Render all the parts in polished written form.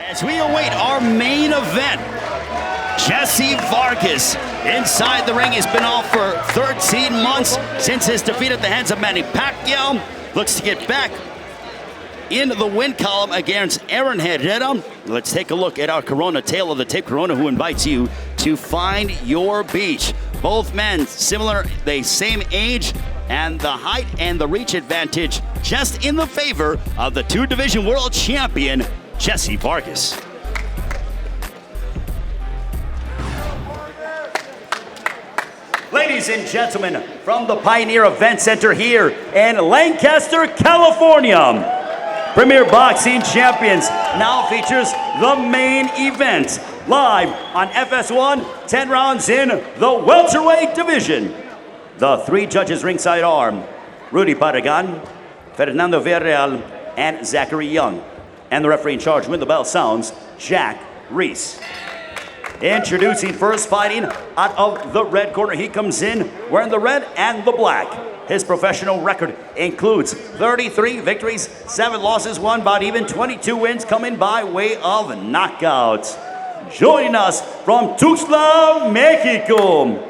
As we await our main event, Jessie Vargas inside the ring. Has been off for 13 months since his defeat at the hands of Manny Pacquiao. Looks to get back in the win column against Aaron Herrera. Let's take a look at our Corona, Tale of the Tape Corona, who invites you to find your beach. Both men similar, the same age, and the height and the reach advantage just in the favor of the two-division world champion, Jessie Vargas. Ladies and gentlemen, from the Pioneer Event Center here in Lancaster, California, Premier Boxing Champions now features the main event. Live on FS1, 10 rounds in the welterweight division. The three judges ringside are Rudy Paragan, Fernando Villarreal, and Zachary Young. And the referee in charge when the bell sounds, Jack Reese. Introducing first, fighting out of the red corner. He comes in wearing the red and the black. His professional record includes 33 victories, 7 losses, 1 bout even, 22 wins coming by way of knockouts. Joining us from Tuxtla, Mexico.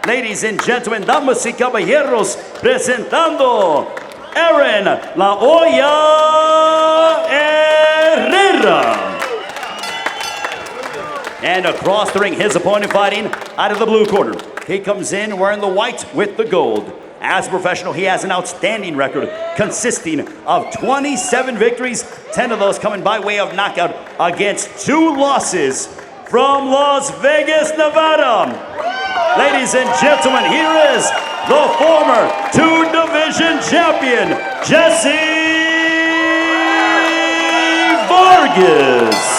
Ladies and gentlemen, damas y caballeros, presentando Aaron La Olla Herrera. And across the ring, his opponent fighting out of the blue corner. He comes in wearing the white with the gold. As a professional, he has an outstanding record consisting of 27 victories, 10 of those coming by way of knockout against 2 losses from Las Vegas, Nevada. Ladies and gentlemen, here is the former two-division champion, Jessie Vargas.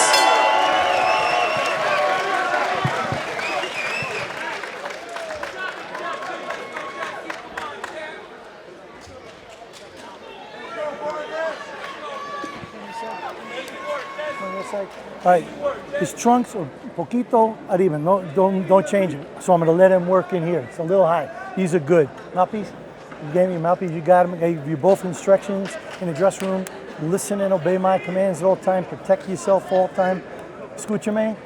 All right, his trunks are poquito arriba. No, don't change it. So I'm gonna let him work in here. It's a little high. These are good. Mouthpiece, you gave me a mouthpiece. You got him. I gave you both instructions in the dressing room. Listen and obey my commands at all time. Protect yourself all time. Escúchame.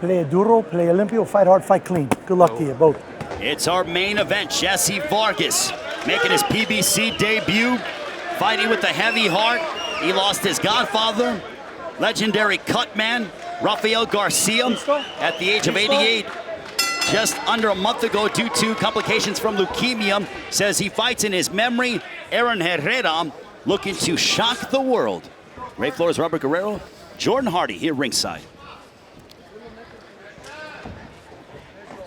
Play duro, play limpio, fight hard, fight clean. Good luck to you both. It's our main event. Jessie Vargas making his PBC debut, fighting with a heavy heart. He lost his godfather, legendary cutman, Rafael Garcia, at the age of 88, just under a month ago due to complications from leukemia. Says he fights in his memory. Aaron Herrera looking to shock the world. Ray Flores, Robert Guerrero, Jordan Hardy here ringside.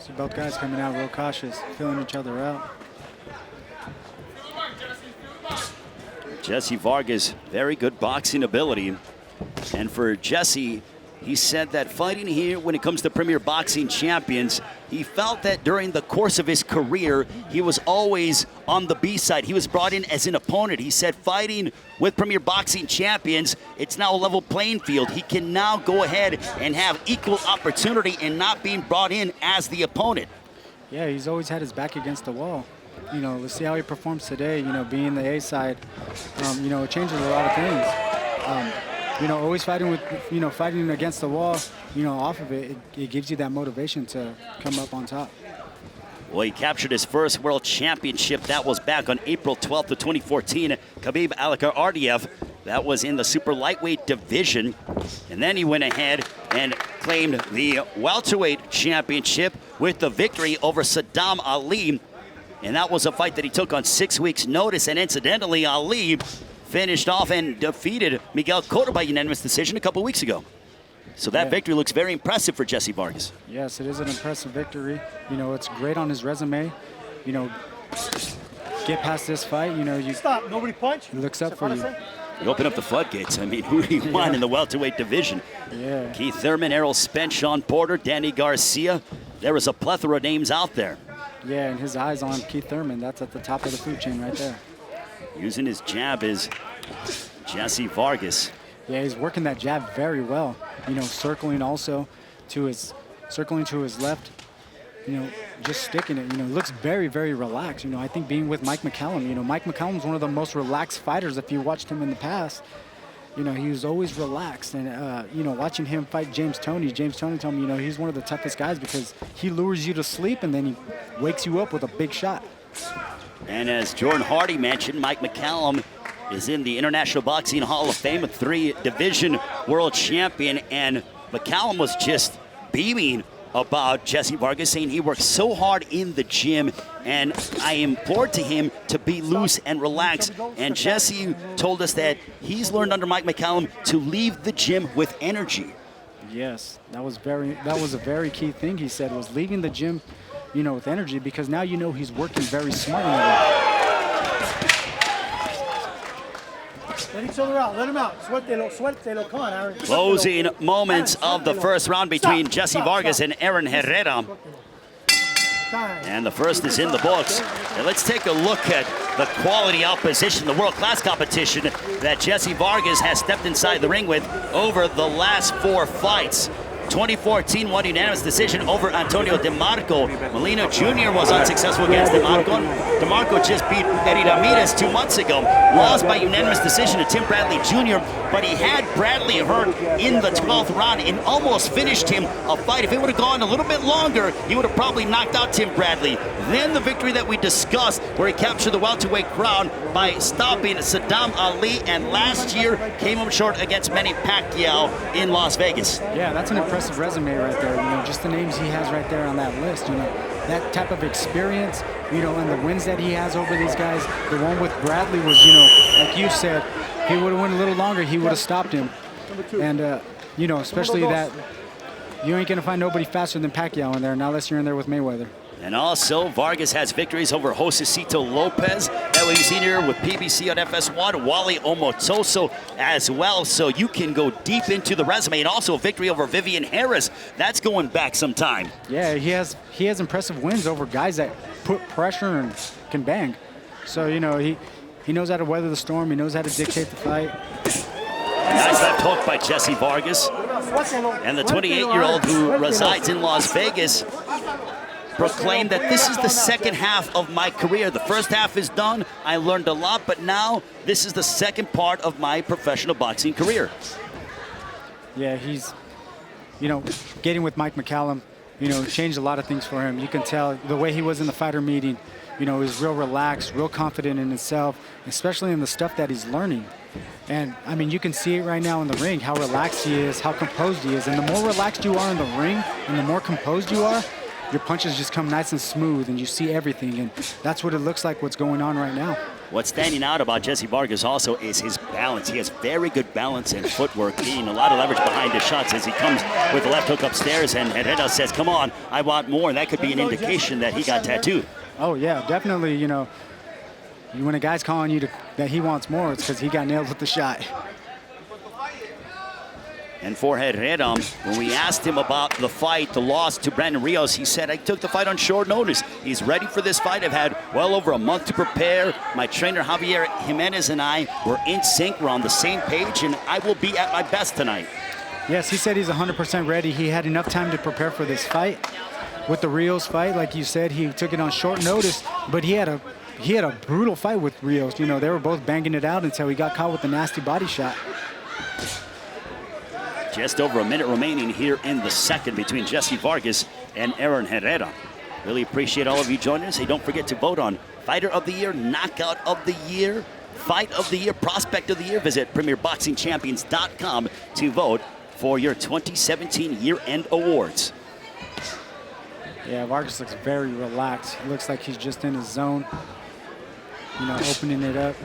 So both guys coming out real cautious, feeling each other out. Jessie Vargas, very good boxing ability. And for Jessie, he said that fighting here when it comes to Premier Boxing Champions, he felt that during the course of his career, he was always on the B side. He was brought in as an opponent. He said fighting with Premier Boxing Champions, it's now a level playing field. He can now go ahead and have equal opportunity and not being brought in as the opponent. Yeah, he's always had his back against the wall. You know, let's see how he performs today. You know, being the A side, you know, it changes a lot of things. You know, always fighting with, you know, fighting against the wall, you know, off of it, it gives you that motivation to come up on top. Well, he captured his first world championship. That was back on April 12th of 2014. Khabib Alikar-Ardiev, that was in the super lightweight division. And then he went ahead and claimed the welterweight championship with the victory over Saddam Ali. And that was a fight that he took on 6 weeks' notice. And incidentally, Ali finished off and defeated Miguel Cotto by unanimous decision a couple weeks ago. So that victory looks very impressive for Jessie Vargas. Yes, it is an impressive victory. You know, it's great on his resume. You know, get past this fight, you know, you Stop, nobody punch. He looks up for you. You open up the floodgates. I mean, who do you want in the welterweight division? Yeah. Keith Thurman, Errol Spence, Sean Porter, Danny Garcia. There was a plethora of names out there. Yeah, and his eyes on Keith Thurman. That's at the top of the food chain right there. Using his jab is Jessie Vargas. Yeah, he's working that jab very well. You know, circling to his left. You know, just sticking it. You know, looks very, very relaxed. You know, I think being with Mike McCallum. You know, Mike McCallum's one of the most relaxed fighters if you watched him in the past. you know, he was always relaxed. And, you know, watching him fight James Toney told me, you know, he's one of the toughest guys because he lures you to sleep and then he wakes you up with a big shot. And as Jordan Hardy mentioned, Mike McCallum is in the International Boxing Hall of Fame, a 3-division world champion. And McCallum was just beaming about Jessie Vargas, saying he works so hard in the gym, and I implored to him to be loose and relaxed. And Jessie told us that he's learned under Mike McCallum to leave the gym with energy. Yes, that was a very key thing he said, was leaving the gym, you know, with energy, because now you know he's working very smartly. Let each other out. Let him out. Suéltelo. Come on, Aaron. Closing moments of the first round between Jessie Vargas and Aaron Herrera. And the first is in the books. And let's take a look at the quality opposition, the world-class competition that Jessie Vargas has stepped inside the ring with over the last 4 fights. 2014 won unanimous decision over Antonio DeMarco. Molina Jr. was unsuccessful against DeMarco. DeMarco just beat Eddie Ramirez 2 months ago. Lost by unanimous decision to Tim Bradley Jr., but he had Bradley hurt in the 12th round and almost finished him a fight. If it would have gone a little bit longer, he would have probably knocked out Tim Bradley. Then the victory that we discussed, where he captured the welterweight crown by stopping Saddam Ali, and last year came up short against Manny Pacquiao in Las Vegas. Yeah, that's an impressive resume right there. You know, just the names he has right there on that list. You know, that type of experience. You know, and the wins that he has over these guys. The one with Bradley was, you know, like you said, he would have went a little longer. He would have stopped him. And you know, especially that you ain't gonna find nobody faster than Pacquiao in there, not unless you're in there with Mayweather. And also, Vargas has victories over Josecito Lopez, that we've seen here with PBC on FS1, Wally Omotoso as well. So you can go deep into the resume, and also a victory over Vivian Harris. That's going back some time. Yeah, he has impressive wins over guys that put pressure and can bang. So, you know, he knows how to weather the storm. He knows how to dictate the fight. Nice left hook by Jessie Vargas. And the 28-year-old who resides in Las Vegas proclaimed that this is the second half of my career. The first half is done. I learned a lot, but now this is the second part of my professional boxing career. Yeah, he's, you know, getting with Mike McCallum, you know, changed a lot of things for him. You can tell the way he was in the fighter meeting, you know, he's real relaxed, real confident in himself, especially in the stuff that he's learning. And, I mean, you can see it right now in the ring, how relaxed he is, how composed he is. And the more relaxed you are in the ring and the more composed you are, your punches just come nice and smooth and you see everything. And that's what it looks like what's going on right now. What's standing out about Jessie Vargas also is his balance. He has very good balance and footwork, gaining a lot of leverage behind his shots as he comes with the left hook upstairs. And Herrera says, come on, I want more. And that could be an indication that he got tattooed. Oh, yeah, definitely. You know, when a guy's calling you that he wants more, it's because he got nailed with the shot. And for Herrera, when we asked him about the fight, the loss to Brandon Rios, he said, I took the fight on short notice. He's ready for this fight. I've had well over a month to prepare. My trainer, Javier Jimenez, and I were in sync. We're on the same page, and I will be at my best tonight. Yes, he said he's 100% ready. He had enough time to prepare for this fight. With the Rios fight, like you said, he took it on short notice, but he had a brutal fight with Rios. You know, they were both banging it out until he got caught with a nasty body shot. Just over a minute remaining here in the second between Jessie Vargas and Aaron Herrera. Really appreciate all of you joining us. Hey, don't forget to vote on Fighter of the Year, Knockout of the Year, Fight of the Year, Prospect of the Year. Visit PremierBoxingChampions.com to vote for your 2017 year-end awards. Yeah, Vargas looks very relaxed. He looks like he's just in his zone, you know, opening it up.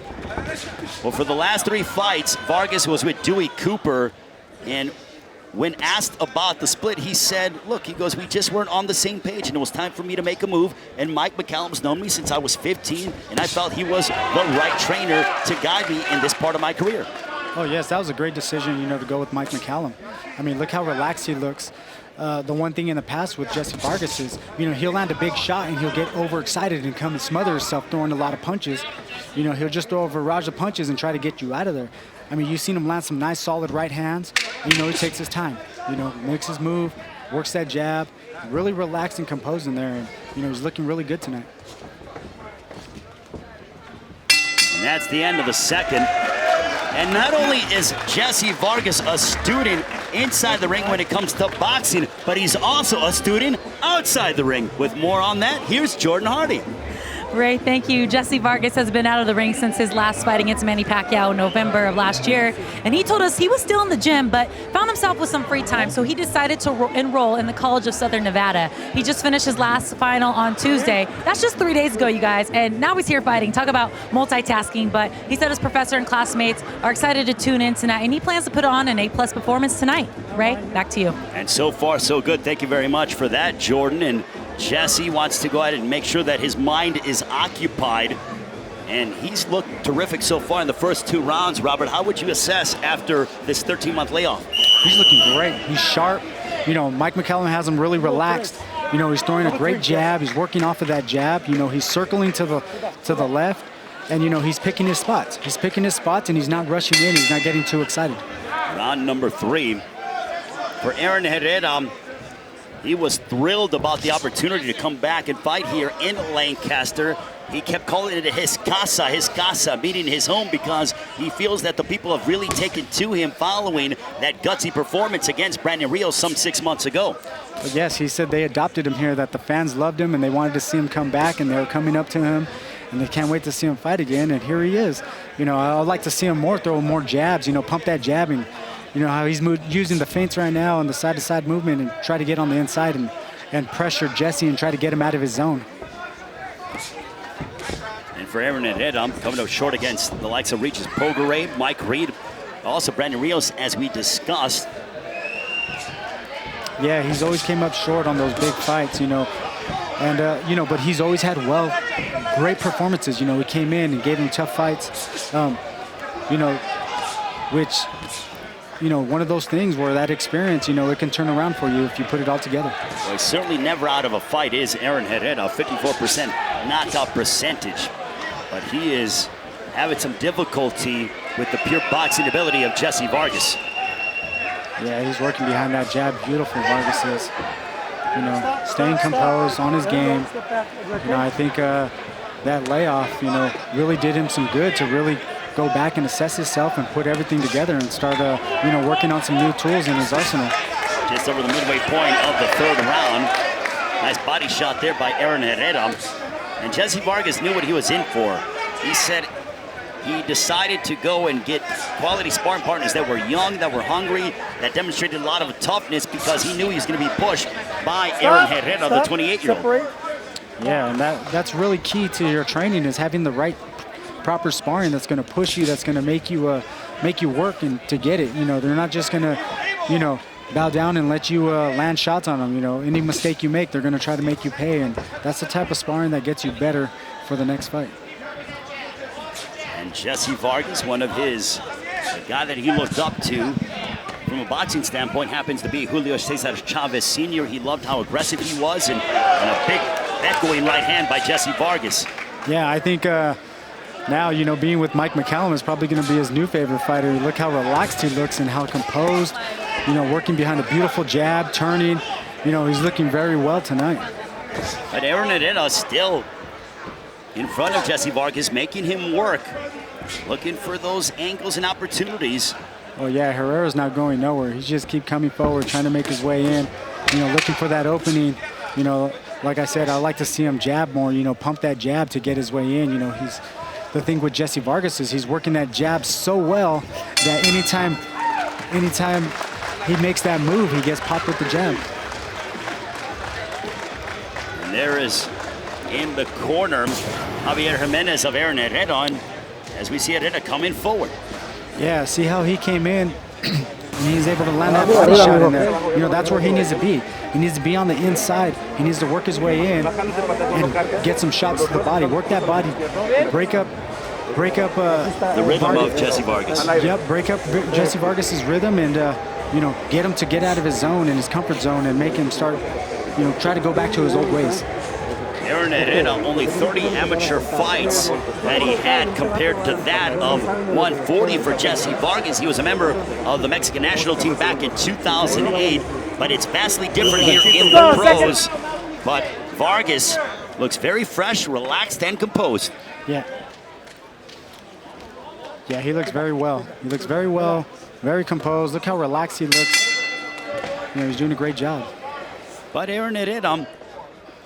Well, for the last 3 fights, Vargas was with Dewey Cooper. And when asked about the split, he said, look, he goes, we just weren't on the same page, and it was time for me to make a move. And Mike McCallum's known me since I was 15, and I felt he was the right trainer to guide me in this part of my career. Oh, yes, that was a great decision, you know, to go with Mike McCallum. I mean, look how relaxed he looks. The one thing in the past with Jessie Vargas is, you know, he'll land a big shot and he'll get overexcited and come and smother himself throwing a lot of punches. You know, he'll just throw a barrage of punches and try to get you out of there. I mean, you've seen him land some nice, solid right hands. You know, he takes his time. You know, makes his move, works that jab, really relaxed and composed in there. And, you know, he's looking really good tonight. And that's the end of the second. And not only is Jessie Vargas a student inside the ring when it comes to boxing, but he's also a student outside the ring. With more on that, here's Jordan Hardy. Ray, thank you. Jessie Vargas has been out of the ring since his last fight against Manny Pacquiao in November of last year. And he told us he was still in the gym, but found himself with some free time. So he decided to enroll in the College of Southern Nevada. He just finished his last final on Tuesday. That's just 3 days ago, you guys. And now he's here fighting. Talk about multitasking. But he said his professor and classmates are excited to tune in tonight. And he plans to put on an A+ performance tonight. Ray, back to you. And so far, so good. Thank you very much for that, Jordan. And Jessie wants to go ahead and make sure that his mind is occupied. And he's looked terrific so far in the first 2 rounds. Robert, how would you assess after this 13-month layoff? He's looking great. He's sharp. You know, Mike McCallum has him really relaxed. You know, he's throwing a great jab. He's working off of that jab. You know, he's circling to the left. And, you know, he's picking his spots. He's picking his spots, and he's not rushing in. He's not getting too excited. Round number 3 for Aaron Herrera. He was thrilled about the opportunity to come back and fight here in Lancaster. He kept calling it his casa, meaning his home, because he feels that the people have really taken to him following that gutsy performance against Brandon Rios some 6 months ago. But yes, he said they adopted him here, that the fans loved him and they wanted to see him come back, and they were coming up to him and they can't wait to see him fight again, and here he is. You know, I'd like to see him throw more jabs, you know, pump that jabbing. You know how he's using the feints right now and the side-to-side movement and try to get on the inside and pressure Jessie and try to get him out of his zone. And for Aaron Herrera, coming up short against the likes of Regis Prograis, Mike Reed, also Brandon Rios, as we discussed. Yeah, he's always came up short on those big fights, you know. And, you know, but he's always had great performances. You know, he came in and gave him tough fights, you know, which... You know, one of those things where that experience, you know, it can turn around for you if you put it all together. Well, he's certainly never out of a fight is Aaron Herrera, 54% knockout percentage. But he is having some difficulty with the pure boxing ability of Jessie Vargas. Yeah, he's working behind that jab. Beautiful, Vargas is. You know, staying composed on his game. You know, I think that layoff, you know, really did him some good to really go back and assess himself and put everything together and start, you know, working on some new tools in his arsenal. Just over the midway point of the 3rd round. Nice body shot there by Aaron Herrera. And Jessie Vargas knew what he was in for. He said he decided to go and get quality sparring partners that were young, that were hungry, that demonstrated a lot of toughness, because he knew he was going to be pushed by Aaron Herrera, the 28-year-old. Yeah, and that's really key to your training, is having the right proper sparring that's going to push you, that's going to make you work and to get it. You know, they're not just going to, you know, bow down and let you land shots on them. You know, any mistake you make, they're going to try to make you pay, and that's the type of sparring that gets you better for the next fight. And Jessie Vargas, one of his, the guy that he looked up to from a boxing standpoint, happens to be Julio Cesar Chavez Sr. He loved how aggressive he was, and a big echoing right hand by Jessie Vargas. Yeah, I think now, you know, being with Mike McCallum is probably going to be his new favorite fighter. Look how relaxed he looks and how composed, you know, working behind a beautiful jab, turning. You know, he's looking very well tonight. But Aaron Herrera still in front of Jessie Vargas, making him work, looking for those angles and opportunities. Oh, yeah, Herrera's not going nowhere. He's just keep coming forward, trying to make his way in, you know, looking for that opening. You know, like I said, I like to see him jab more, you know, pump that jab to get his way in. You know, the thing with Jessie Vargas is he's working that jab so well that anytime he makes that move, he gets popped with the jab. And there is, in the corner, Javier Jimenez of Aaron Herrera, as we see Herrera coming forward. Yeah, see how he came in and he's able to land that body shot in there. You know, that's where he needs to be. He needs to be on the inside. He needs to work his way in and get some shots to the body. Work that body. Break up the rhythm of Jessie Vargas. Yep, break up Jessie Vargas's rhythm and, you know, get him to get out of his zone and his comfort zone and make him start, you know, try to go back to his old ways. Aaron Herrera, only 30 amateur fights that he had compared to that of 140 for Jessie Vargas. He was a member of the Mexican national team back in 2008, but it's vastly different here in the pros. But Vargas looks very fresh, relaxed, and composed. Yeah. Yeah, he looks very well. He looks very well, very composed. Look how relaxed he looks. You know, he's doing a great job. But Aaron Herrera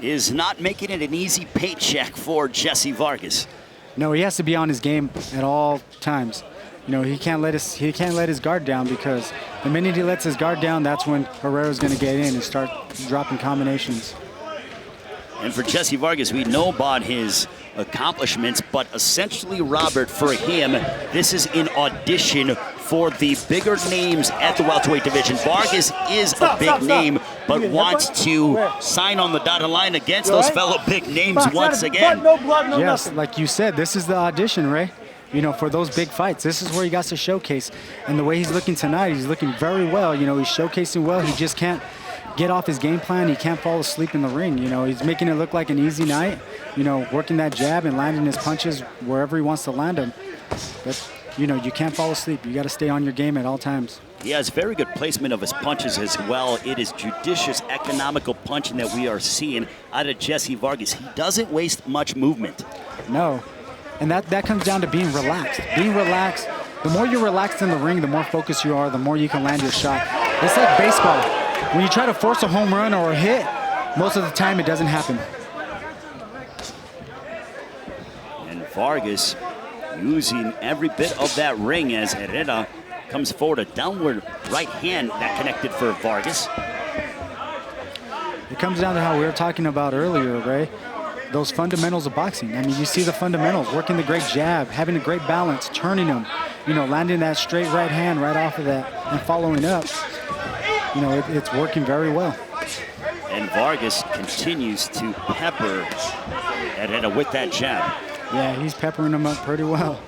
is not making it an easy paycheck for Jessie Vargas. No, he has to be on his game at all times. You know, he can't let his guard down, because the minute he lets his guard down, that's when Herrera's going to get in and start dropping combinations. And for Jessie Vargas, we know about his accomplishments, but essentially, Robert, for him, this is an audition for the bigger names at the welterweight division. Vargas is a big name, but wants to sign on the dotted line against those fellow big names once again. No blood, no Yes, nothing. like you said, this is the audition, Ray. You know, for those big fights, this is where he got to showcase. And the way he's looking tonight, he's looking very well. You know, he's showcasing well. He just can't get off his game plan. He can't fall asleep in the ring. You know, he's making it look like an easy night, you know, working that jab and landing his punches wherever he wants to land them. But, you know, you can't fall asleep. You got to stay on your game at all times. He has very good placement of his punches as well. It is judicious, economical punching that we are seeing out of Jessie Vargas. He doesn't waste much movement. No. And that comes down to being relaxed. Being relaxed. The more you're relaxed in the ring, the more focused you are, the more you can land your shot. It's like baseball. When you try to force a home run or a hit, most of the time it doesn't happen. And Vargas using every bit of that ring as Herrera comes forward. A downward right hand that connected for Vargas. It comes down to how we were talking about earlier, Ray. Those fundamentals of boxing. I mean, you see the fundamentals, working the great jab, having a great balance, turning them, you know, landing that straight right hand right off of that and following up. You know, it's working very well. And Vargas continues to pepper Herrera with that jab. Yeah, he's peppering him up pretty well.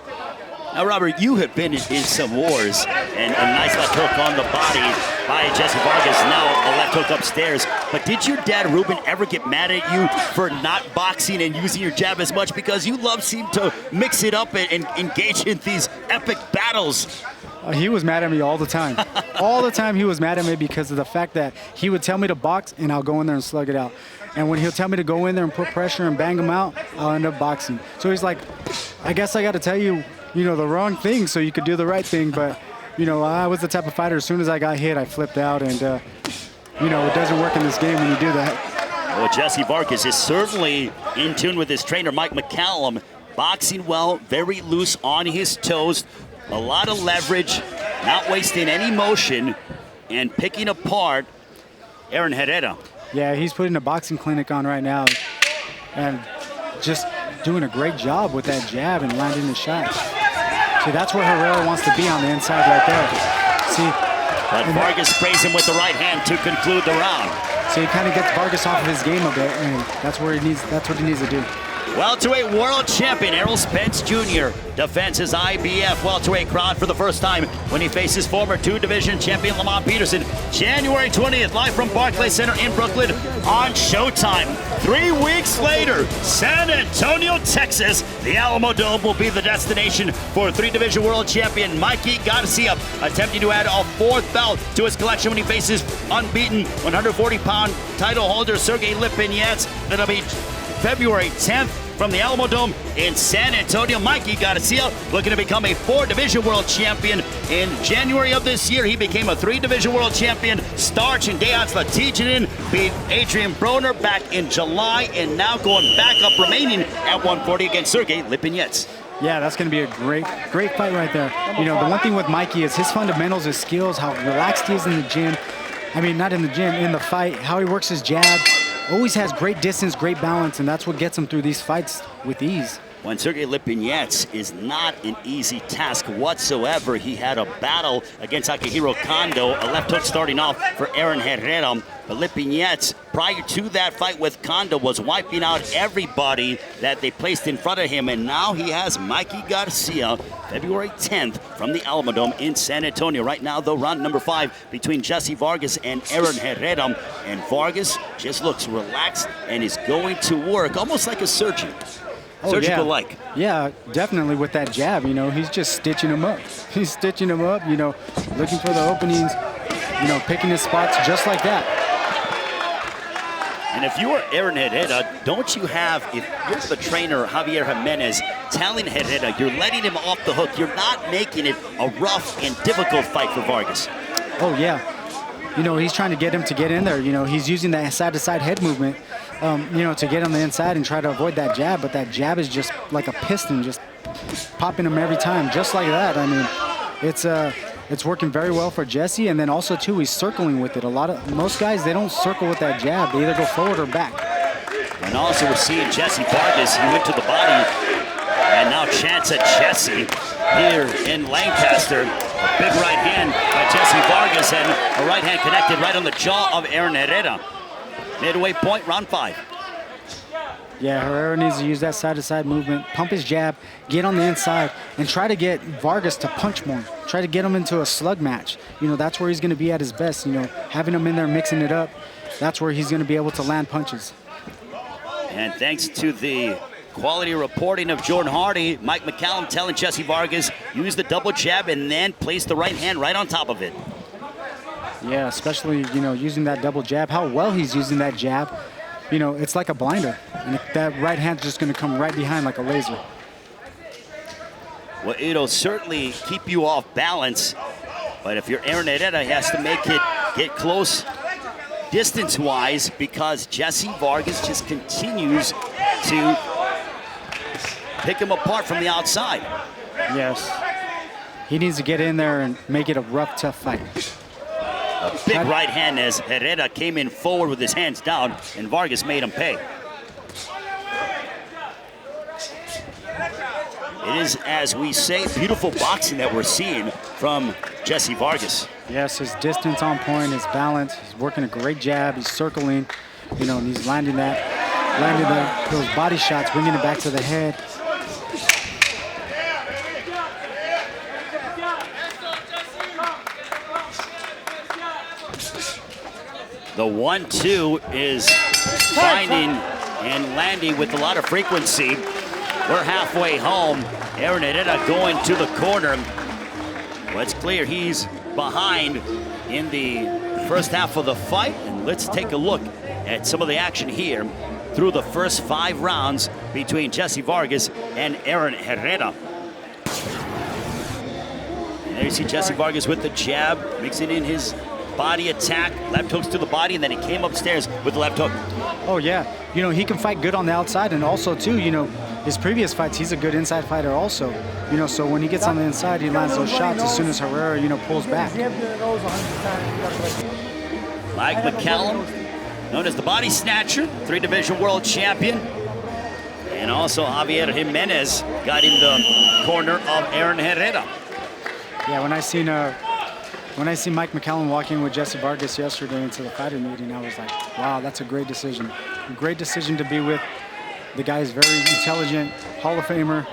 Now, Robert, you have been in some wars, and a nice left hook on the body by Jessie Vargas, now a left hook upstairs. But did your dad, Ruben, ever get mad at you for not boxing and using your jab as much, because you seem to mix it up and engage in these epic battles? He was mad at me all the time. All the time he was mad at me because of the fact that he would tell me to box and I'll go in there and slug it out. And when he'll tell me to go in there and put pressure and bang him out, I'll end up boxing. So he's like, I guess I got to tell you, you know, the wrong thing so you could do the right thing. But, you know, I was the type of fighter, as soon as I got hit, I flipped out. And, you know, it doesn't work in this game when you do that. Well, Jessie Vargas is certainly in tune with his trainer, Mike McCallum. Boxing well, very loose on his toes. A lot of leverage, not wasting any motion, and picking apart Aaron Herrera. Yeah, he's putting a boxing clinic on right now and just doing a great job with that jab and landing the shot. See, that's where Herrera wants to be, on the inside right there. See, but Vargas sprays him with the right hand to conclude the round. So he kind of gets Vargas off of his game a bit, and that's what he needs to do. Welterweight world champion Errol Spence Jr. defends his IBF welterweight crown for the first time when he faces former two-division champion Lamont Peterson. January 20th, live from Barclays Center in Brooklyn on Showtime. 3 weeks later, San Antonio, Texas. The Alamo Dome will be the destination for three-division world champion Mikey Garcia, attempting to add a fourth belt to his collection when he faces unbeaten 140-pound title holder Sergey Lipinets. That'll be February 10th from the Alamo Dome in San Antonio. Mikey Garcia looking to become a 4-division world champion. In January of this year, he became a 3-division world champion. Starch and Deontay Latijinin beat Adrian Broner back in July, and now going back up, remaining at 140 against Sergey Lipinets. Yeah, that's going to be a great fight right there. You know, the one thing with Mikey is his fundamentals, his skills, how relaxed he is in the gym. I mean, not in the gym, in the fight, how he works his jab. Always has great distance, great balance, and that's what gets him through these fights with ease. When Sergey Lipinets is not an easy task whatsoever. He had a battle against Akihiro Kondo, a left hook starting off for Aaron Herrera. But Lipinets, prior to that fight with Kondo, was wiping out everybody that they placed in front of him. And now he has Mikey Garcia, February 10th from the Alamo Dome in San Antonio. Right now, though, round number 5 between Jessie Vargas and Aaron Herrera. And Vargas just looks relaxed and is going to work almost like a surgeon. Surgical-like. Yeah, definitely with that jab, you know, he's just stitching him up. He's stitching him up, you know, looking for the openings, you know, picking his spots just like that. And if you are Aaron Herrera, don't you have, if you're the trainer, Javier Jimenez, telling Herrera you're letting him off the hook, you're not making it a rough and difficult fight for Vargas. Oh, yeah. You know, he's trying to get him to get in there. You know, he's using that side-to-side head movement, you know, to get on the inside and try to avoid that jab. But that jab is just like a piston, just popping him every time, just like that. I mean, it's working very well for Jessie, and then also too, he's circling with it. Most guys, they don't circle with that jab. They either go forward or back. And also we're seeing Jessie Vargas. He went to the body, and now chance at Jessie here in Lancaster. A big right hand by Jessie Vargas, and a right hand connected right on the jaw of Aaron Herrera. Midway point, round 5. Yeah, Herrera needs to use that side-to-side movement, pump his jab, get on the inside, and try to get Vargas to punch more. Try to get him into a slug match. You know, that's where he's going to be at his best. You know, having him in there, mixing it up, that's where he's going to be able to land punches. And thanks to the quality reporting of Jordan Hardy, Mike McCallum telling Jessie Vargas, use the double jab and then place the right hand right on top of it. Yeah, especially, you know, using that double jab, how well he's using that jab. You know, it's like a blinder. And that right hand's just going to come right behind like a laser. Well, it'll certainly keep you off balance. But if you're Aaron Herrera, he has to make it get close distance-wise, because Jessie Vargas just continues to pick him apart from the outside. Yes. He needs to get in there and make it a rough, tough fight. A big right hand as Herrera came in forward with his hands down, and Vargas made him pay. It is, as we say, beautiful boxing that we're seeing from Jessie Vargas. Yes, his distance on point, his balance. He's working a great jab. He's circling, you know, and he's landing those body shots, bringing it back to the head. The 1-2 is finding and landing with a lot of frequency. We're halfway home. Aaron Herrera going to the corner. Well, it's clear he's behind in the first half of the fight. And let's take a look at some of the action here through the first 5 rounds between Jessie Vargas and Aaron Herrera. And there you see Jessie Vargas with the jab, mixing in his body attack, left hooks to the body, and then he came upstairs with the left hook. Oh, yeah. You know, he can fight good on the outside, and also, too, you know, his previous fights, he's a good inside fighter also. You know, so when he gets on the inside, he lands those shots as soon as Herrera, you know, pulls back. Mike McCallum, known as the Body Snatcher, 3-division world champion. And also Javier Jimenez got in the corner of Aaron Herrera. Yeah, when I seen Mike McCallum walking with Jessie Vargas yesterday into the fighter meeting, I was like, wow, that's a great decision. A great decision to be with. The guy is very intelligent, Hall of Famer.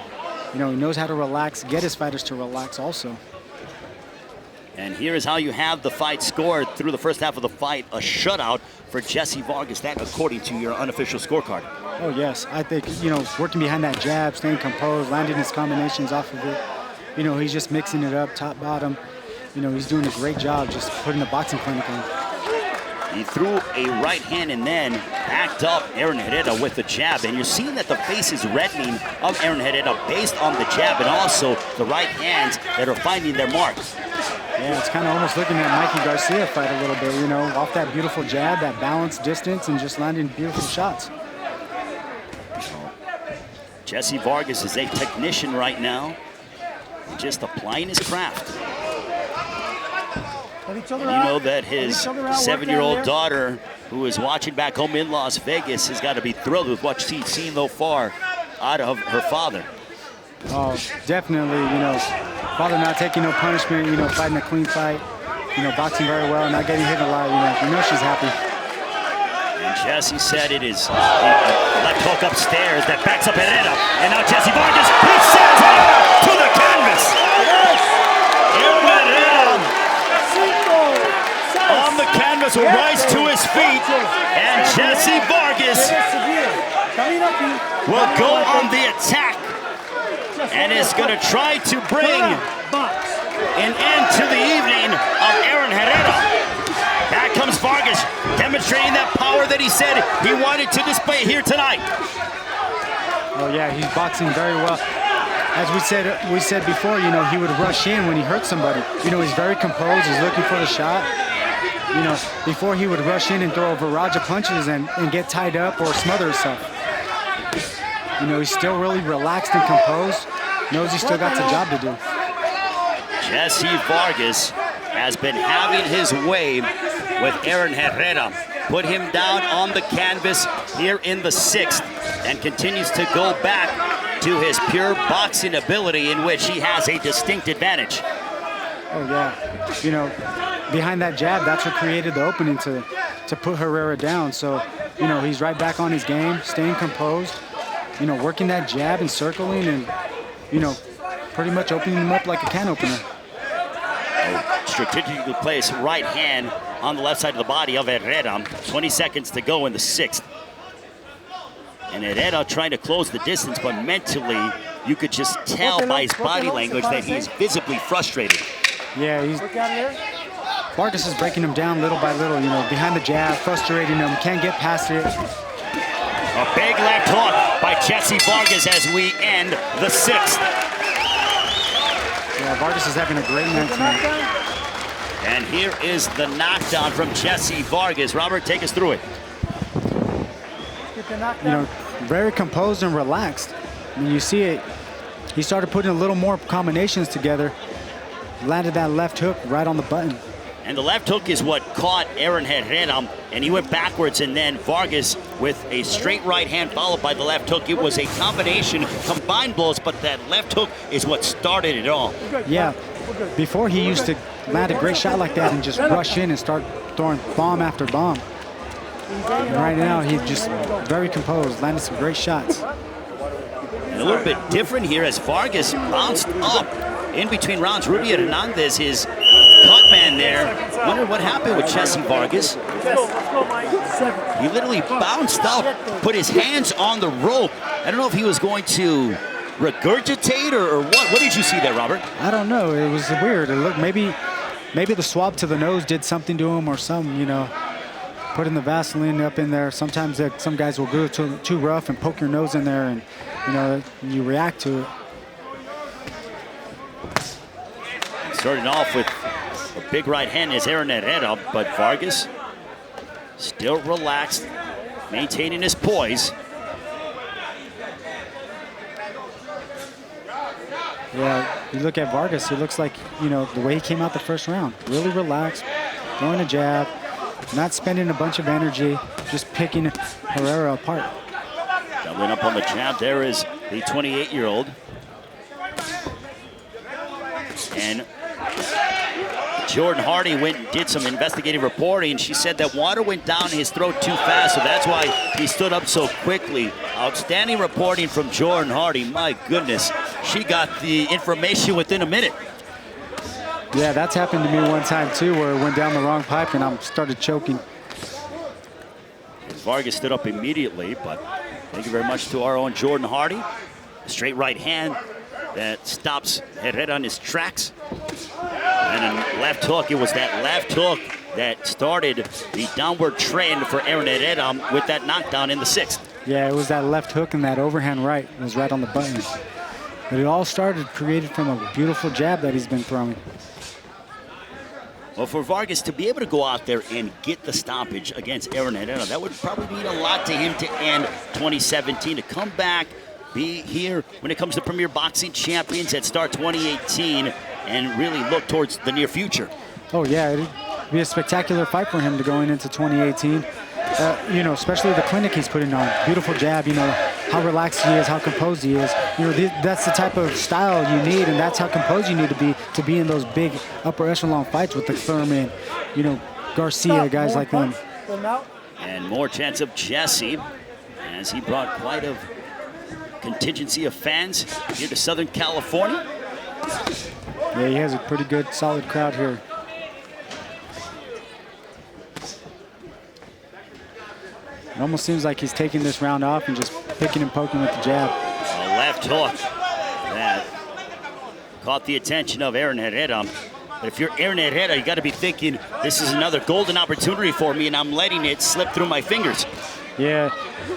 You know, he knows how to relax, get his fighters to relax also. And here is how you have the fight scored through the first half of the fight. A shutout for Jessie Vargas, that according to your unofficial scorecard. Oh, yes. I think, you know, working behind that jab, staying composed, landing his combinations off of it. You know, he's just mixing it up, top, bottom. You know, he's doing a great job just putting the boxing clinic on. He threw a right hand and then backed up Aaron Herrera with the jab. And you're seeing that the face is reddening of Aaron Herrera based on the jab and also the right hands that are finding their mark. Yeah, it's kind of almost looking at Mikey Garcia fight a little bit, you know, off that beautiful jab, that balance, distance, and just landing beautiful shots. Jessie Vargas is a technician right now, just applying his craft. And you know that his 7-year-old daughter, who is watching back home in Las Vegas, has got to be thrilled with what she's seen so far out of her father. Oh, definitely, you know, father not taking no punishment, you know, fighting a clean fight, you know, boxing very well, not getting hit a lot, you know she's happy. And Jessie said it is a left hook upstairs that backs up Herrera. And now Jessie Vargas, he sends Herrera to the canvas. On the canvas will rise to his feet, and Jessie Vargas will go on the attack and is going to try to bring an end to the evening of Aaron Herrera. Back comes Vargas, demonstrating that power that he said he wanted to display here tonight. Oh yeah, he's boxing very well. As we said before, you know, he would rush in when he hurt somebody. You know, he's very composed, he's looking for the shot. You know, before he would rush in and throw a barrage of punches and get tied up or smother himself. You know, he's still really relaxed and composed, knows he's still got the job to do. Jessie Vargas has been having his way with Aaron Herrera. Put him down on the canvas here in the 6th and continues to go back to his pure boxing ability in which he has a distinct advantage. Oh yeah, you know, behind that jab, that's what created the opening to put Herrera down. So, you know, he's right back on his game, staying composed, you know, working that jab and circling and, you know, pretty much opening him up like a can opener. Strategically placed right hand on the left side of the body of Herrera. 20 seconds to go in the 6th. And Herrera trying to close the distance, but mentally, you could just tell by his body language that he's visibly frustrated. Yeah, Vargas is breaking him down little by little, you know, behind the jab, frustrating him, can't get past it. A big left hook by Jessie Vargas as we end the 6th. Yeah, Vargas is having a great night tonight. And here is the knockdown from Jessie Vargas. Robert, take us through it. You know, very composed and relaxed. I mean, you see it, he started putting a little more combinations together, landed that left hook right on the button. And the left hook is what caught Aaron Herrera, and he went backwards, and then Vargas with a straight right hand followed by the left hook. It was a combination, combined blows, but that left hook is what started it all. Yeah, before he used to land a great shot like that and just rush in and start throwing bomb after bomb. And right now, he's just very composed, landed some great shots. And a little bit different here as Vargas bounced up in between rounds. Rubio Hernandez, his cut man there. Wonder what happened with Jessie Vargas. He literally bounced up, put his hands on the rope. I don't know if he was going to regurgitate or what. What did you see there, Robert? I don't know. It was weird. It looked maybe the swab to the nose did something to him or something, you know. Putting the Vaseline up in there. Sometimes some guys will go too rough and poke your nose in there, and you know you react to it. Starting off with a big right hand is Aaron Herrera, but Vargas still relaxed, maintaining his poise. Yeah, you look at Vargas, he looks like, you know, the way he came out the first round. Really relaxed, throwing a jab, not spending a bunch of energy, just picking Herrera apart. Doubling up on the jab, there is the 28-year-old. And Jordan Hardy went and did some investigative reporting. She said that water went down his throat too fast, so that's why he stood up so quickly. Outstanding reporting from Jordan Hardy. My goodness, she got the information within a minute. Yeah, that's happened to me one time too, where it went down the wrong pipe and I started choking. Vargas stood up immediately, but thank you very much to our own Jordan Hardy. A straight right hand that stops Herrera on his tracks. And a left hook, it was that left hook that started the downward trend for Aaron Herrera with that knockdown in the 6th. Yeah, it was that left hook and that overhand right. It was right on the button. But it all created from a beautiful jab that he's been throwing. Well, for Vargas to be able to go out there and get the stoppage against Aaron Herrera, that would probably mean a lot to him to end 2017, to come back, be here when it comes to Premier Boxing Champions at start 2018 and really look towards the near future. Oh yeah, it'd be a spectacular fight for him to going into 2018. You know, especially the clinic he's putting on. Beautiful jab, you know, how relaxed he is, how composed he is. You know, that's the type of style you need, and that's how composed you need to be in those big upper echelon fights with the Thurman, you know, Garcia, guys like them. And more chance of Jessie, as he brought quite a contingency of fans here to Southern California. Yeah, he has a pretty good, solid crowd here. It almost seems like he's taking this round off and just picking and poking with the jab. A left hook that caught the attention of Aaron Herrera. But if you're Aaron Herrera, you got to be thinking, this is another golden opportunity for me, and I'm letting it slip through my fingers. Yeah,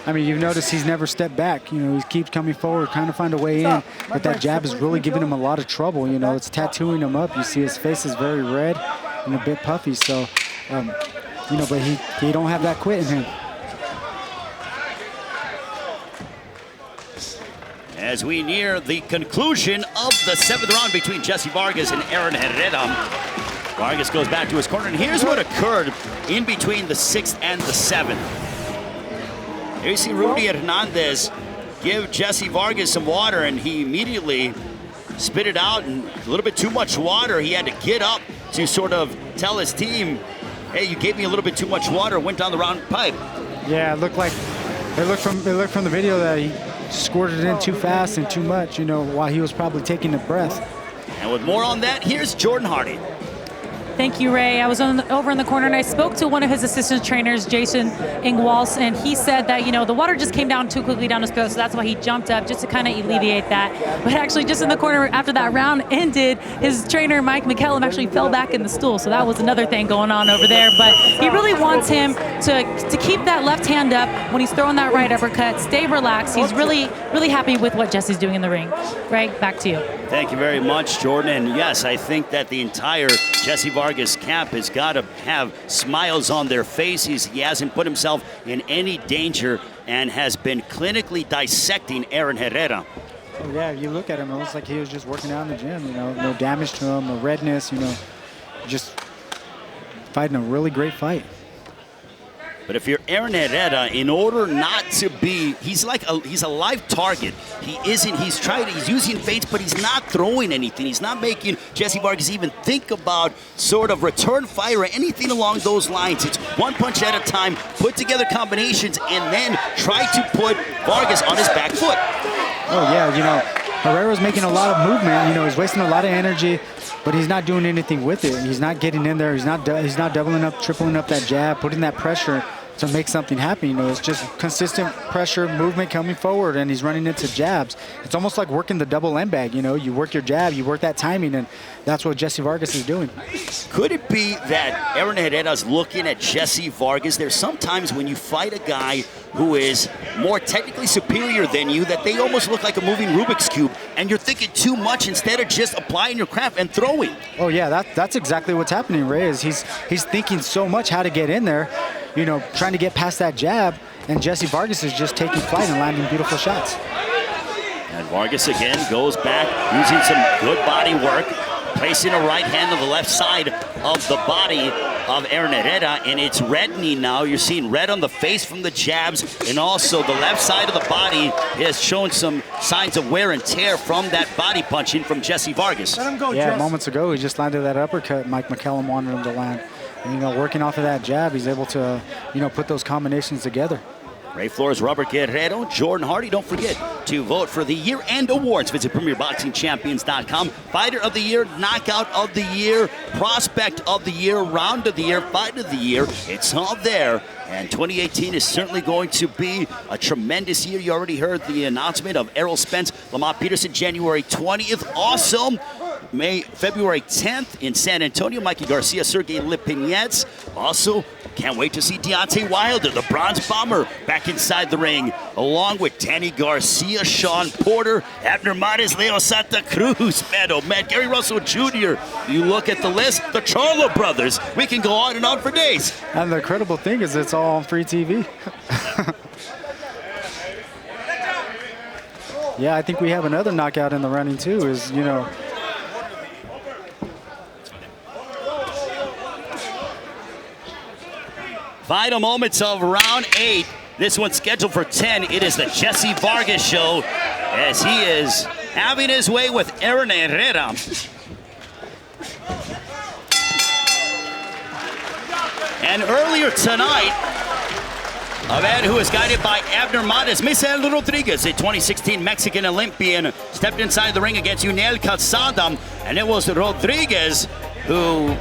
I mean, you've noticed he's never stepped back. You know, he keeps coming forward, trying to find a way in. But that jab is really giving him a lot of trouble. You know, it's tattooing him up. You see his face is very red and a bit puffy. So, you know, but he don't have that quit in him. As we near the conclusion of the 7th round between Jessie Vargas and Aaron Herrera, Vargas goes back to his corner, and here's what occurred in between the 6th and the 7th. Here you see Rudy Hernandez give Jessie Vargas some water, and he immediately spit it out, and a little bit too much water. He had to get up to sort of tell his team, hey, you gave me a little bit too much water, went down the round pipe. Yeah, it looked from the video that he squirted it in too fast and too much, you know, while he was probably taking a breath. And with more on that, here's Jordan Hardy. Thank you, Ray. I was over in the corner, and I spoke to one of his assistant trainers, Jason Ingwals, and he said that, you know, the water just came down too quickly down his throat, so that's why he jumped up, just to kind of alleviate that. But actually, just in the corner after that round ended, his trainer, McCallum, actually fell back in the stool, so that was another thing going on over there. But he really wants him to keep that left hand up when he's throwing that right uppercut, stay relaxed. He's really, really happy with what Jessie's doing in the ring. Ray, back to you. Thank you very much, Jordan. And yes, I think that the entire Jessie Vargas camp has got to have smiles on their faces. He hasn't put himself in any danger and has been clinically dissecting Aaron Herrera. Oh, yeah, you look at him, it looks like he was just working out in the gym, you know, no damage to him, no redness, you know, just fighting a really great fight. But if you're Aaron Herrera, in order not to be, he's a live target. He's using feints, but he's not throwing anything. He's not making Jessie Vargas even think about sort of return fire or anything along those lines. It's one punch at a time, put together combinations, and then try to put Vargas on his back foot. Oh yeah, you know, Herrera's making a lot of movement. You know, he's wasting a lot of energy, but he's not doing anything with it. He's not getting in there. He's not doubling up, tripling up that jab, putting that pressure to make something happen. You know, it's just consistent pressure, movement coming forward, and he's running into jabs. It's almost like working the double end bag. You know, you work your jab, you work that timing, and that's what Jessie Vargas is doing. Could it be that Aaron Herrera's looking at Jessie Vargas? There's sometimes when you fight a guy who is more technically superior than you that they almost look like a moving Rubik's Cube, and you're thinking too much instead of just applying your craft and throwing. Oh yeah, that's exactly what's happening, Ray, is he's thinking so much how to get in there, you know, trying to get past that jab, and Jessie Vargas is just taking flight and landing beautiful shots. And Vargas again goes back using some good body work, placing a right hand on the left side of the body of Aaron Herrera, and it's reddening now. You're seeing red on the face from the jabs, and also the left side of the body is showing some signs of wear and tear from that body punching from Jessie Vargas. Let him go, Yeah, Jess. moments ago he just landed that uppercut Mike McCallum wanted him to land. And, you know, working off of that jab, he's able to, you know, put those combinations together. Ray Flores, Robert Guerrero, Jordan Hardy. Don't forget to vote for the year-end awards. Visit PremierBoxingChampions.com. Fighter of the Year, Knockout of the Year, Prospect of the Year, Round of the Year, Fight of the Year. It's all there. And 2018 is certainly going to be a tremendous year. You already heard the announcement of Errol Spence, Lamont Peterson, January 20th. Also, February 10th in San Antonio, Mikey Garcia, Sergey Lipinets. Also, can't wait to see Deontay Wilder, the Bronze Bomber, back inside the ring, along with Danny Garcia, Sean Porter, Abner Mares, Leo Santa Cruz, man, Gary Russell Jr. You look at the list, the Charlo brothers. We can go on and on for days. And the incredible thing is it's all on free TV. Yeah, I think we have another knockout in the running too, is, you know, final moments of round 8. This one's scheduled for 10. It is the Jessie Vargas show as he is having his way with Aaron Herrera. And earlier tonight, a man who is guided by Abner Mares, Misael Rodriguez, a 2016 Mexican Olympian, stepped inside the ring against Yuniel Calzada, and it was Rodriguez who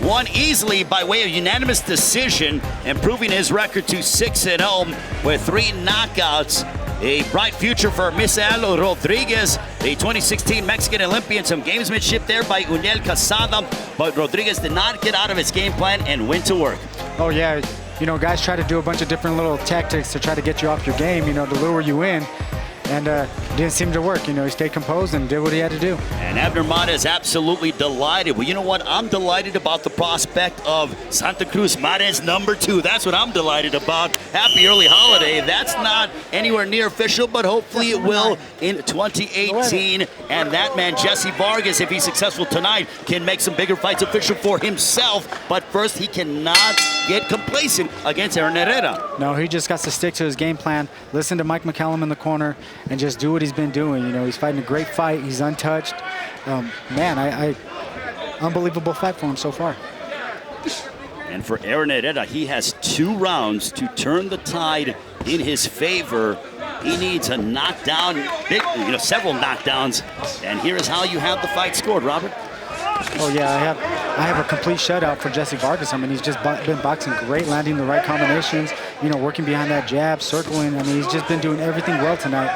won easily by way of unanimous decision, improving his record to 6-0 with 3 knockouts a bright future for Misael Rodriguez, the 2016 Mexican Olympian. Some gamesmanship there by Uniel Casada, but Rodriguez did not get out of his game plan and went to work. Oh yeah, you know, guys try to do a bunch of different little tactics to try to get you off your game, you know, to lure you in. And it didn't seem to work. You know, he stayed composed and did what he had to do. And Abner Mata is absolutely delighted. Well, you know what? I'm delighted about the prospect of Santa Cruz Mares #2. That's what I'm delighted about. Happy early holiday. That's not anywhere near official, but hopefully it will in 2018. And that man, Jessie Vargas, if he's successful tonight, can make some bigger fights official for himself. But first, he cannot get complacent against Aaron Herrera. No, he just got to stick to his game plan, listen to Mike McCallum in the corner, and just do what he's been doing. You know, he's fighting a great fight. He's untouched. Man, unbelievable fight for him so far. And for Aaron Herrera, he has 2 rounds to turn the tide in his favor. He needs a knockdown, several knockdowns. And here is how you have the fight scored, Robert. Oh yeah, I have a complete shutout for Jessie Vargas. I mean, he's just been boxing great, landing the right combinations, you know, working behind that jab, circling. I mean, he's just been doing everything well tonight.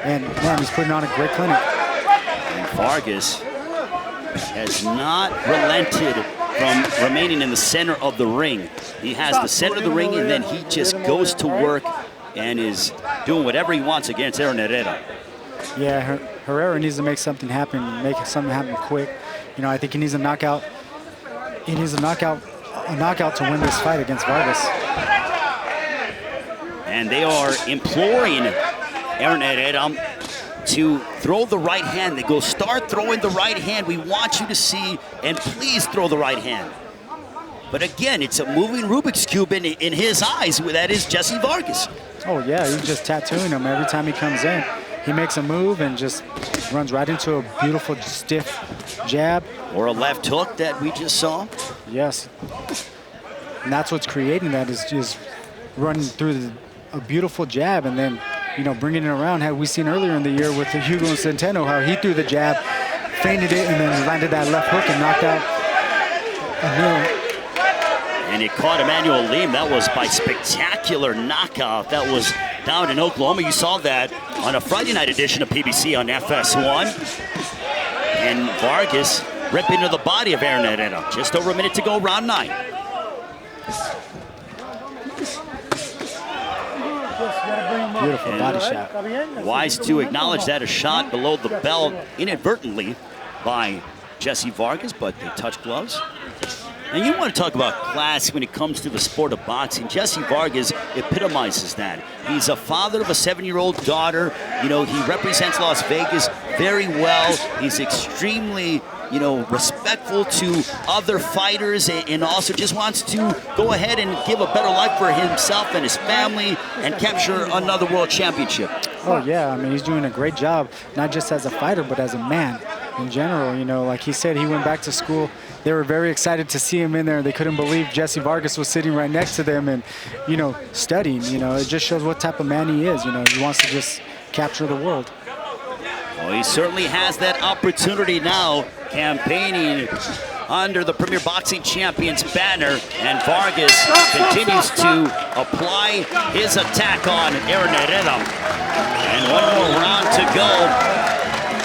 And man, he's putting on a great clinic. And Vargas has not relented from remaining in the center of the ring. He has the center of the ring, and then he just goes to work and is doing whatever he wants against Aaron Herrera. Yeah, Herrera needs to make something happen quick. You know, I think he needs a knockout. He needs a knockout to win this fight against Vargas. And they are imploring Aaron Herrera to throw the right hand. They go, start throwing the right hand. We want you to see, and please throw the right hand. But again, it's a moving Rubik's Cube in his eyes. That is Jessie Vargas. Oh yeah, he's just tattooing him every time he comes in. He makes a move and just runs right into a beautiful, stiff jab. Or a left hook that we just saw. Yes. And that's what's creating that, is just running through a beautiful jab and then, you know, bringing it around. Had we seen earlier in the year with the Hugo Centeno, how he threw the jab, feinted it, and then landed that left hook and knocked out Emil. And it caught Emmanuel Lim. That was by spectacular knockout. That was down in Oklahoma. You saw that on a Friday night edition of PBC on FS1. And Vargas ripped into the body of Aaron Herrera. Just over a minute to go, round 9. Beautiful body shot. Wise to acknowledge that a shot below the belt inadvertently by Jessie Vargas, but they touch gloves. And you want to talk about class when it comes to the sport of boxing. Jessie Vargas epitomizes that. He's a father of a 7-year-old daughter. You know, he represents Las Vegas very well. He's extremely, you know, respectful to other fighters, and also just wants to go ahead and give a better life for himself and his family and capture another world championship. Oh yeah, I mean, he's doing a great job, not just as a fighter, but as a man in general. You know, like he said, he went back to school. They were very excited to see him in there. They couldn't believe Jessie Vargas was sitting right next to them and, you know, studying. You know, it just shows what type of man he is. You know, he wants to just capture the world. Well, he certainly has that opportunity now, campaigning under the Premier Boxing Champions banner, and Vargas continues to apply his attack on Aaron Herrera. And one more round to go.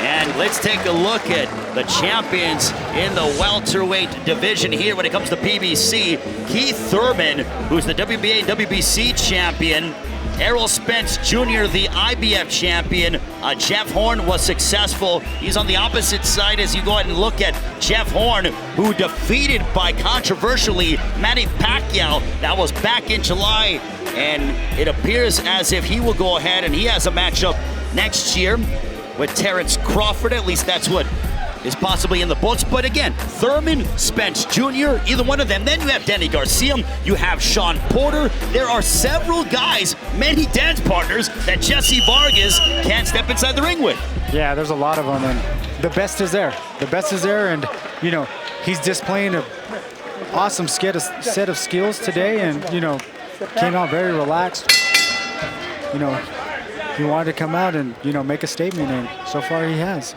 And let's take a look at the champions in the welterweight division here when it comes to PBC. Keith Thurman, who's the WBA and WBC champion. Errol Spence Jr., the IBF champion. Jeff Horn was successful. He's on the opposite side as you go ahead and look at Jeff Horn, who defeated by controversially Manny Pacquiao. That was back in July, and it appears as if he will go ahead and he has a matchup next year with Terrence Crawford. At least that's what is possibly in the books. But again, Thurman, Spence Jr., either one of them. Then you have Danny Garcia, you have Sean Porter. There are several guys, many dance partners, that Jessie Vargas can't step inside the ring with. Yeah, there's a lot of them, and the best is there. The best is there, and, you know, he's displaying an awesome set of skills today, and, you know, came out very relaxed. You know, he wanted to come out and, you know, make a statement, and so far he has.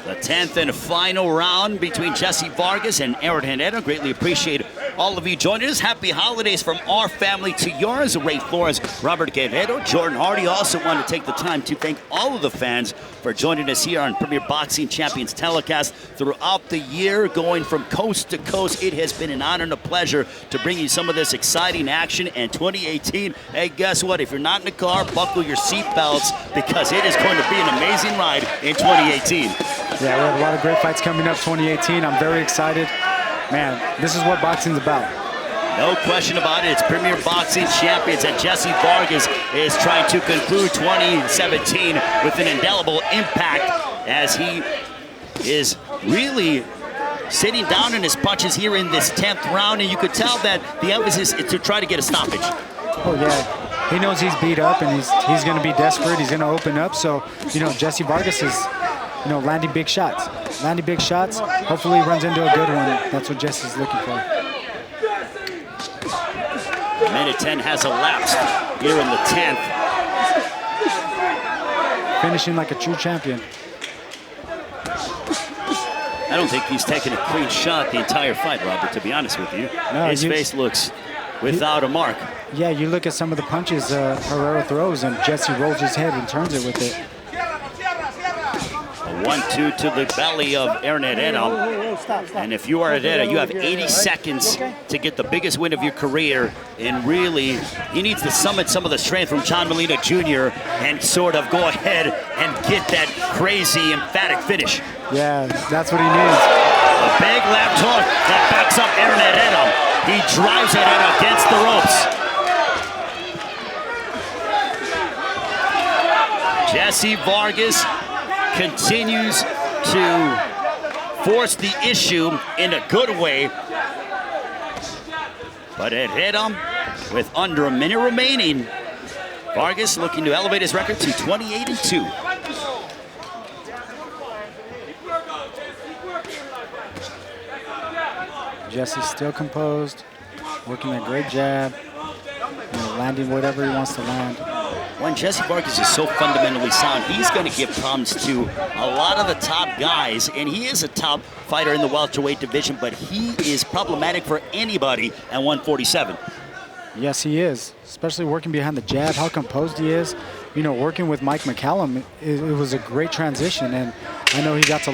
The 10th and final round between Jessie Vargas and Aaron Herrera. Greatly appreciate all of you joining us. Happy holidays from our family to yours. Ray Flores, Robert Guerrero, Jordan Hardy. Also want to take the time to thank all of the fans for joining us here on Premier Boxing Champions telecast throughout the year, going from coast to coast. It has been an honor and a pleasure to bring you some of this exciting action. And 2018, hey, guess what? If you're not in the car, buckle your seatbelts because it is going to be an amazing ride in 2018. Yeah, we have a lot of great fights coming up 2018. I'm very excited. Man, this is what boxing's about. No question about it. It's Premier Boxing Champions, and Jessie Vargas is trying to conclude 2017 with an indelible impact as he is really sitting down in his punches here in this 10th round, and you could tell that the emphasis is to try to get a stoppage. Oh, yeah. He knows he's beat up, and he's going to be desperate. He's going to open up. So, Jessie Vargas is, landing big shots. Landing big shots. Hopefully he runs into a good one. That's what Jessie's looking for. Minute 10 has elapsed here in the 10th. Finishing like a true champion. I don't think he's taken a clean shot the entire fight, Robert, to be honest with you. No, his face looks without a mark. Yeah, you look at some of the punches Herrera throws, and Jessie rolls his head and turns it with it. A 1-2 to the belly of Aaron Herrera. And if you are Herrera, you have 80 seconds to get the biggest win of your career. And really, he needs to summon some of the strength from John Molina Jr. and sort of go ahead and get that crazy, emphatic finish. Yeah, that's what he needs. A big left hook that backs up Aaron Herrera. He drives it in against the ropes. Jessie Vargas continues to force the issue in a good way. But Herrera, with under a minute remaining, Vargas looking to elevate his record to 28-2. Jessie's still composed, working a great jab, landing whatever he wants to land. When Jessie Vargas is so fundamentally sound, he's going to give problems to a lot of the top guys, and he is a top fighter in the welterweight division, but he is problematic for anybody at 147. Yes, he is, especially working behind the jab, how composed he is. Working with Mike McCallum, it was a great transition, and I know he got a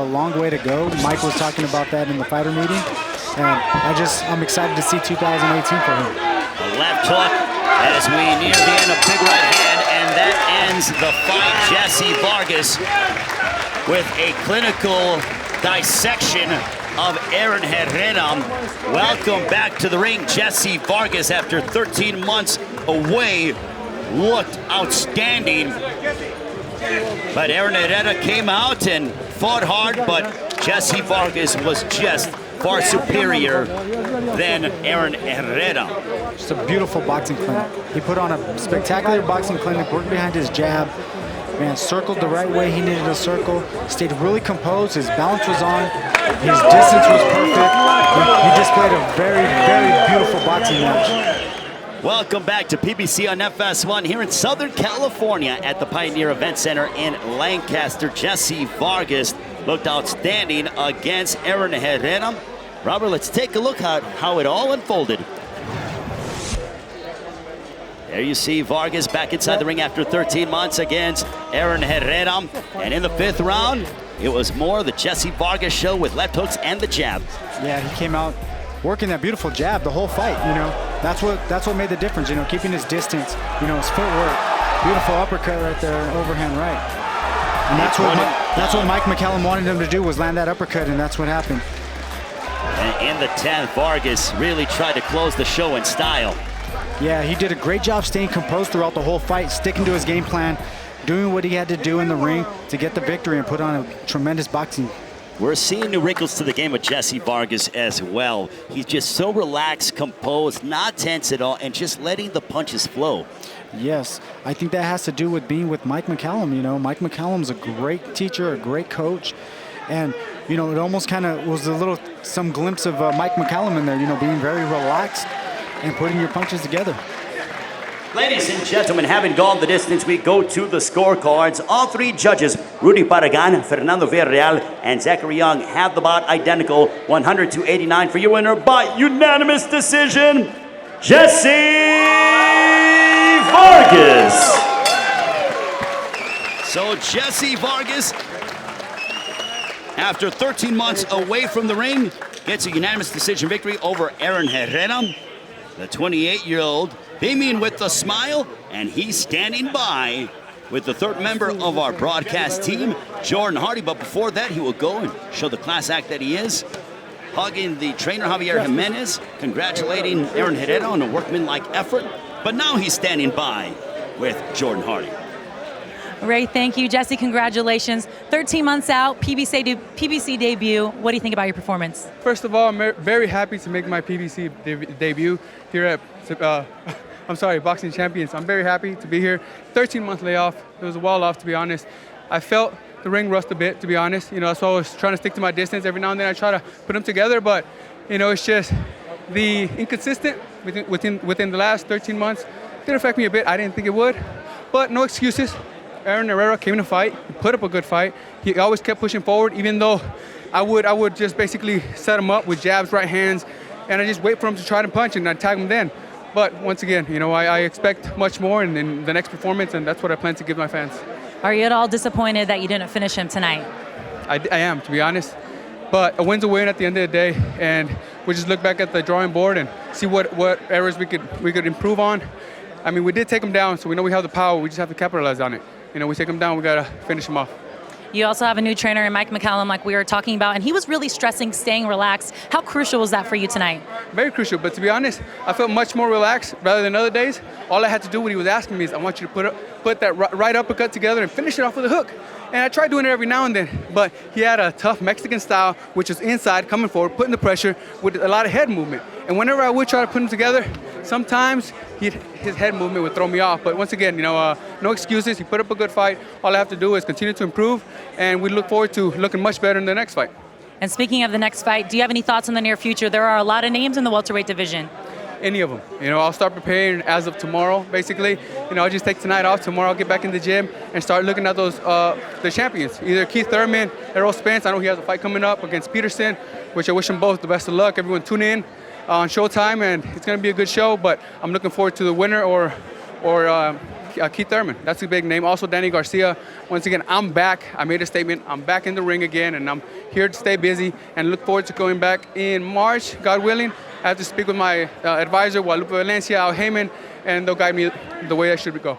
long way to go. Mike was talking about that in the fighter meeting, and I'm excited to see 2018 for him. A left hook as we near the end of big right hand, and that ends the fight. Jessie Vargas with a clinical dissection of Aaron Herrera. Welcome back to the ring, Jessie Vargas, after 13 months away. Looked outstanding. But Aaron Herrera came out and fought hard, but Jessie Vargas was just far superior than Aaron Herrera. Just a beautiful boxing clinic. He put on a spectacular boxing clinic, worked behind his jab, man, circled the right way he needed to circle, stayed really composed, his balance was on, his distance was perfect. He displayed a very, very beautiful boxing match. Welcome back to PBC on FS1 here in Southern California at the Pioneer Event Center in Lancaster. Jessie Vargas looked outstanding against Aaron Herrera. Robert, let's take a look at how it all unfolded. There you see Vargas back inside the ring after 13 months against Aaron Herrera. And in the 5th round, it was more the Jessie Vargas show with left hooks and the jab. Yeah, he came out working that beautiful jab the whole fight, That's what made the difference, keeping his distance, his footwork. Beautiful uppercut right there, overhand right. And that's what Mike McCallum wanted him to do, was land that uppercut, and that's what happened. And in the 10th, Vargas really tried to close the show in style. Yeah, he did a great job staying composed throughout the whole fight, sticking to his game plan, doing what he had to do in the ring to get the victory and put on a tremendous boxing. We're seeing new wrinkles to the game with Jessie Vargas as well. He's just so relaxed, composed, not tense at all, and just letting the punches flow. Yes, I think that has to do with being with Mike McCallum. Mike McCallum's a great teacher, a great coach, and it almost kind of was some glimpse of Mike McCallum in there, being very relaxed and putting your punches together. Ladies and gentlemen, having gone the distance, we go to the scorecards. All three judges, Rudy Paragan, Fernando Villarreal, and Zachary Young, have the bout identical, 100 to 89 for your winner by unanimous decision, Jessie Vargas. So Jessie Vargas, after 13 months away from the ring, gets a unanimous decision victory over Aaron Herrera. The 28-year-old came in with a smile, and he's standing by with the third member of our broadcast team, Jordan Hardy. But before that, he will go and show the class act that he is, hugging the trainer, Javier Jimenez, congratulating Aaron Herrera on a workmanlike effort. But now he's standing by with Jordan Hardy. Ray, thank you. Jessie, congratulations. 13 months out, PBC debut. What do you think about your performance? First of all, I'm very happy to make my PBC debut here at Boxing Champions. I'm very happy to be here. 13-month layoff. It was a well off, to be honest. I felt the ring rust a bit, to be honest. That's why I was trying to stick to my distance. Every now and then I try to put them together, but it's just the inconsistent within the last 13 months did affect me a bit. I didn't think it would, but no excuses. Aaron Herrera came to fight. He put up a good fight. He always kept pushing forward, even though I would just basically set him up with jabs, right hands, and I just wait for him to try to punch and I'd tag him then. But once again, I expect much more in the next performance, and that's what I plan to give my fans. Are you at all disappointed that you didn't finish him tonight? I am, to be honest. But a win's a win at the end of the day, and we just look back at the drawing board and see what errors we could improve on. I mean, we did take him down, so we know we have the power. We just have to capitalize on it. We take him down, we gotta finish him off. You also have a new trainer in Mike McCallum, like we were talking about, and he was really stressing staying relaxed. How crucial was that for you tonight? Very crucial, but to be honest, I felt much more relaxed rather than other days. All I had to do, what he was asking me, is I want you to put that right uppercut together and finish it off with a hook. And I tried doing it every now and then, but he had a tough Mexican style, which was inside, coming forward, putting the pressure with a lot of head movement. And whenever I would try to put them together, sometimes his head movement would throw me off. But once again, no excuses. He put up a good fight. All I have to do is continue to improve, and we look forward to looking much better in the next fight. And speaking of the next fight, do you have any thoughts in the near future? There are a lot of names in the welterweight division. Any of them. I'll start preparing as of tomorrow, basically. I'll just take tonight off. Tomorrow I'll get back in the gym and start looking at those the champions. Either Keith Thurman, Errol Spence. I know he has a fight coming up against Peterson, which I wish them both the best of luck. Everyone tune in on Showtime, and it's going to be a good show, but I'm looking forward to the winner or Keith Thurman. That's a big name. Also, Danny Garcia. Once again, I'm back. I made a statement. I'm back in the ring again, and I'm here to stay busy and look forward to going back in March, God willing. I have to speak with my advisor, Guadalupe Valencia, Al Heyman, and they'll guide me the way I should go.